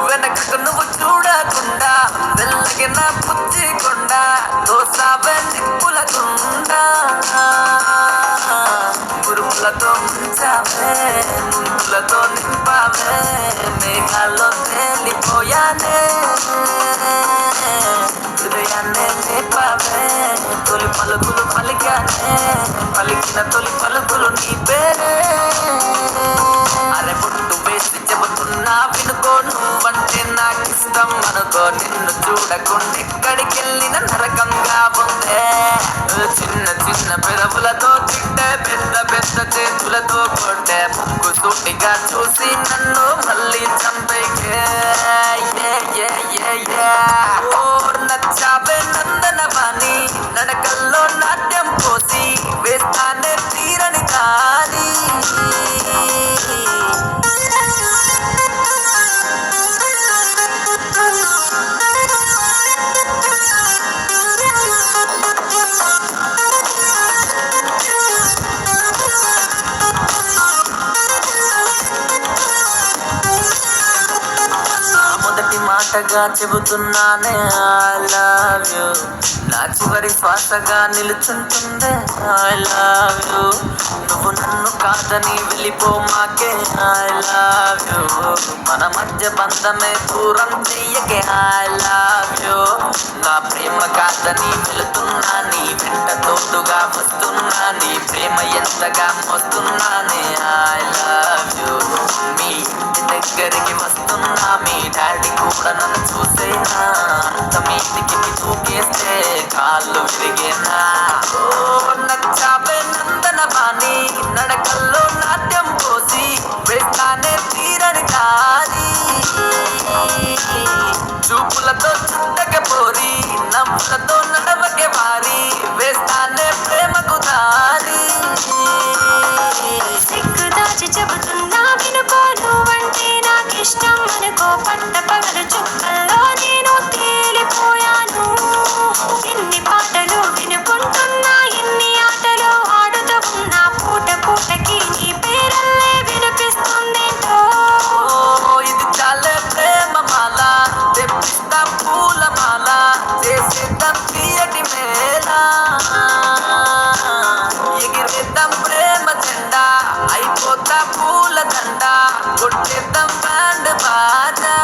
వెనకకు నువ్వు చూడకుండా వెళ్ళగిన పుచ్చికుండా దోసావే నిప్పులకుండా గురుములతో ముంచావే ముందులతో నింపావే మేఘాల్లో తేలిపోయానే హృదయాన్నే లేపావే తొలి పలుకులు పలికానే పలికిన తొలి పలుకులు నీ పేరే అరే పుట్టు వేసి చెబుతున్నా వినుకో నువ్వంటే నాకిష్టం అనుకో నిన్ను చూడకుండా ఎక్కడికెళ్ళిన నరకంగా ఉందే చిన్న చిన్న పెదవులతో తిట్టే పెద్ద పెద్ద చేతులతో కొట్టే ముక్కు సూటిగా చూసి నన్ను మళ్ళీ చంపేకే నచ్చావే నందనవాణి నడకల్లో నాట్యం పోసి వేస్తానే తీరని కాని మాటగా చెబుతున్నానే ఐ లవ్ యూ నా చివరి శ్వాసగా నిలుచుంటుందే ఐ లవ్ యూ నువ్వు నన్ను కాదని వెళ్ళిపోమాకే ఐ లవ్ యూ మన మధ్య బంధమే దూరం చెయ్యకే ఐ లవ్ యూ నా ప్రేమ కాదని వెళుతున్నా నీ వెంట తోడుగా వస్తున్నా నీ ప్రేమ ఎంతగా మోస్తున్నానే ఐ లవ్ యూ మీ ఇంటి దగ్గరికి వస్తున్నా మీ డాడీ కూడా నన్ను చూసేనా అంత మీదికి దూకేస్తే కాళ్ళు విరిగేనా నచ్చావే నందనవాణి నడకల్లో నాట్యం పోసి వేస్తానే తీరని కాని చూపులతో చుట్టక పోరి నవ్వులతో నడవకే వారి వేస్తానే ప్రేమకు దారి సిగ్గు దాచి చెబుతున్నా వినుకో నువ్వంటే నాకిష్టం అనుకో పట్ట పగలు చుక్కల్లో నేను తేలిపోయాను ఎన్ని పాటలు వినుకుంటున్నా ఎన్ని ఆటలు ఆడుతూ ఉన్నా పూట పూటకి నీ పేరల్లే వినిపిస్తుందేంటో ఇది చాలే ప్రేమ మాల తెప్పిస్తా పూల మాల చేసేద్దాం తీయటి మేళ ఎగిరేద్దాం ప్రేమ జెండా అయిపోతా పూల దండ కొట్టేద్దాం బ్యాండ్ బాజా